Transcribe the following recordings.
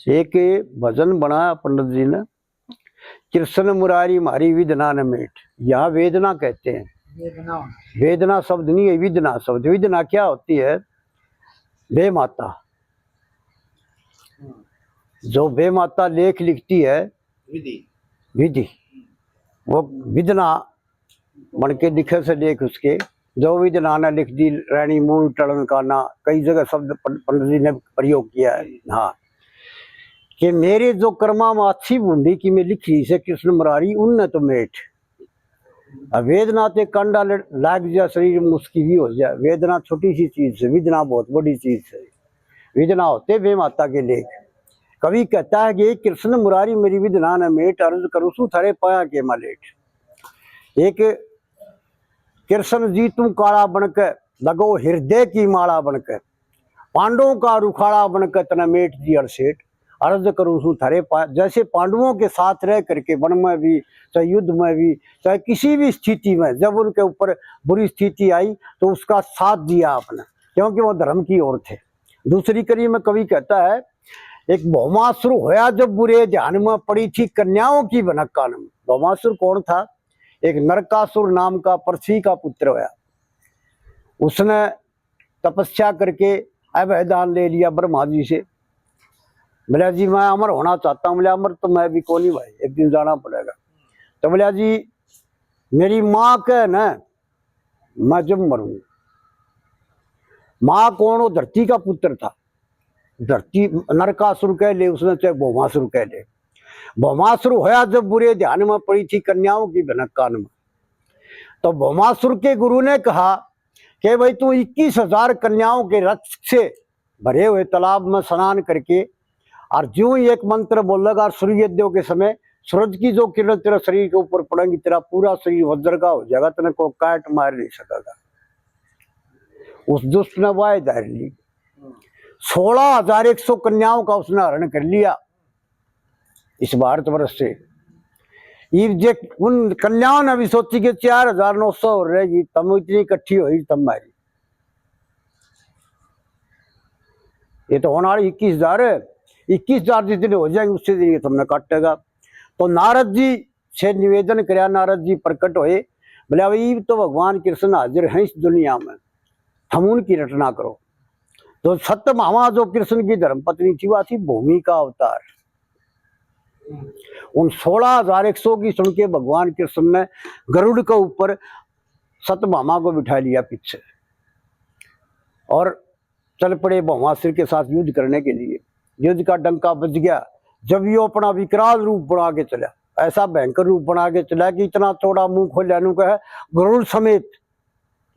एक भजन बनाया पंडित जी ने, कृष्ण मुरारी मारी विदना न मेट। यहाँ वेदना कहते हैं, वेदना शब्द नहीं है, विदना शब्द। विदना क्या होती है? वे माता, जो वे माता लेख लिखती है विधि, वो विदना बन के लिखे से लेख उसके, जो विदना ने लिख दी रानी मूल टलन का ना, कई जगह शब्द पंडित जी ने प्रयोग किया है। हाँ, कि मेरे जो कर्मा में अच्छी बूंदी की मैं लिखी से कृष्ण मुरारी उन्न तो मेट। वेदना ते कंडा लाग जा शरीर में उसकी भी हो जाए। वेदना छोटी सी चीज है, वेदना बहुत बड़ी चीज है। वेदना होते वे माता के लेख। कवि कहता है कि कृष्ण मुरारी मेरी विदना न मेट, अर्ज करूँ सु थारे पाया के मालेट। एक कृष्ण जी तुम काला बनकर लगो हृदय की माला बनकर, पांडवों का रुखाड़ा बनकर तना मेट दी अड़सेठ। अर्ज करूँ सु थारे पाया। जैसे पांडवों के साथ रह करके वन में भी, चाहे युद्ध में भी, चाहे किसी भी स्थिति में, जब उनके ऊपर बुरी स्थिति आई तो उसका साथ दिया आपने, क्योंकि वो धर्म की ओर थे। दूसरी कड़ी में कवि कहता है, एक भौमासुर होया जब बुरे ध्यान में पड़ी थी कन्याओं की भनक कान में। भौमासुर कौन था? एक नरकासुर नाम का पृथ्वी का पुत्र होया। उसने तपस्या करके अभयदान ले लिया ब्रह्मा जी से। बोला जी मैं अमर होना चाहता हूँ। बोले अमर तो मैं भी कौन ही भाई, एक दिन जाना पड़ेगा। तो बोला जी मेरी माँ के न मैं जब मरूँ। माँ कौन? वो धरती का पुत्र था। धरती नरकासुर कह ले उसने, चाहे भौमासुर कह ले। भौमासुर होया जब बुरे ध्यान में पड़ी थी कन्याओं की भनक कान में। तो भौमासुर के गुरु ने कहा कि भाई तू 21,000 कन्याओं के रक्त से भरे हुए तालाब में स्नान करके, और ज्यों ही एक मंत्र बोलेगा और सूर्योदय के समय सूरज की जो किरण तेरा शरीर के ऊपर पड़ेंगी, तेरा पूरा शरीर वज्र का हो जाएगा, तेने को काट मार नहीं सकेगा। उस दुष्ट ने वाय धार ली। 16,100 कन्याओं का उसने हरण कर लिया इस भारतवर्ष से। उन कन्याओं ने भी सोची कि 4,900 रहेगी, तम इतनी इकट्ठी हुई तब मारी। ये तो होना 21,000 जितने हो जाएंगे उससे दिन तुमने काटेगा। तो नारद जी से निवेदन कराया, नारद जी प्रकट हुए। बोले भाई तो भगवान कृष्ण हाजिर हैं इस दुनिया में, हम उनकी रचना करो। तो सत्यभामा जो कृष्ण की धर्मपत्नी थी वह थी भूमि का अवतार। उन 16,100 की सुन के भगवान कृष्ण ने गरुड़ के ऊपर सत्यभामा को बिठा लिया पीछे और चल पड़े भौमासुर के साथ युद्ध करने के लिए। युद्ध का डंका बज गया जब ये अपना विकराल रूप बना के चला, ऐसा भयंकर रूप बना के चला कि इतना चौड़ा मुंह खोलने का है, गरुड़ समेत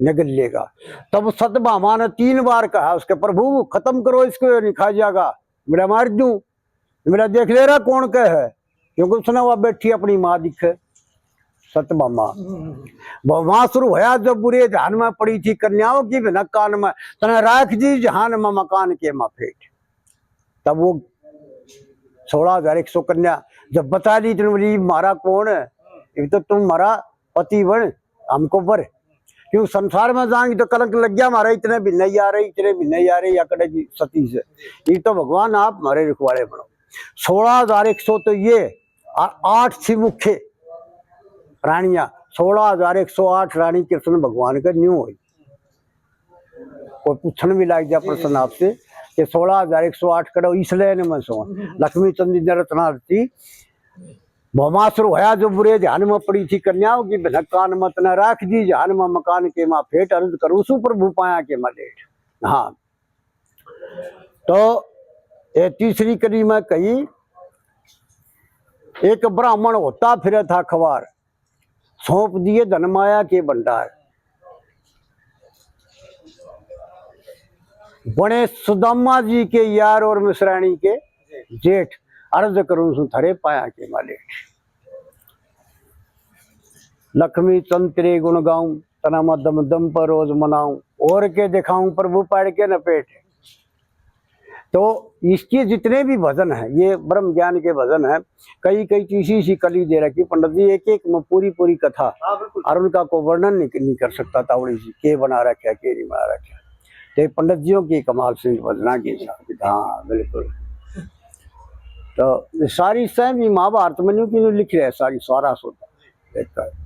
निगल लेगा। तब सत्यभामा ने 3 बार कहा उसके, प्रभु खत्म करो इसको, नहीं खा जाएगा, मेरा मार दूं। मेरा देख ले रहा कौन कह है, क्योंकि उसने वह बैठी अपनी माँ दिखे सत्यभामा। भौमासुर होया जब बुरे ध्यान में पड़ी थी कन्याओं की भनक कान में, तने राख दी जहान में मकान के माफेट। तब वो 16,100 कन्या जब बता दी तुमने मारा कौन है, एक तो तुम मारा पति बन हमको बर, क्यों संसार में जाएंगे तो कलंक लग गया हमारा, इतने भी नहीं आ रहे, इतने भी नहीं आ रहे, या करेगी सती से। ये तो भगवान आप हमारे रखवाले बनो। 16,100 तो ये, और 8 थी मुख्य रानियां। 16,108 रानी कृष्ण भगवान का न्यू हुई। कोई पूछने भी लाग जाए प्रश्न आपसे कि 16,108 करो इसलिए न मैं सो लक्ष्मी चंदी ने रचना थी। भौमासुर होया जो बुरे ध्यान में पड़ी थी कन्याओं की भनक कान मत न राख दी जहान में मकान के माँ फेट, अर्ज करूँ सु प्रभु पाया के मलेट। हाँ, तो ये तीसरी कड़ी में कही, एक ब्राह्मण होता फिर था खवार, सौंप दिए धनमाया के भंडार। बने सुदामा जी के यार और मिश्राणी के जेठ, अर्ज करूं सु थरे पाया के मालेठ। लक्ष्मी चंद्रे गुण गाऊं तना मदम दम पर रोज मनाऊं, और के दिखाऊं प्रभु पाड़ के नपेट। तो इसके जितने भी भजन हैं ये ब्रह्म ज्ञान के भजन हैं। कई तीसरी सी कली दे रखी पंडित जी, एक में पूरी कथा, और उनका को वर्णन नहीं कर सकता तावड़ी जी के बना रखा के नहीं बना रखा। तो पंडित जियों की कमाल से भजना की। हाँ बिल्कुल। तो सारी स्वयं भी महाभारत में नहीं कि लिख रहे हैं सारी सारा सोता देखता है।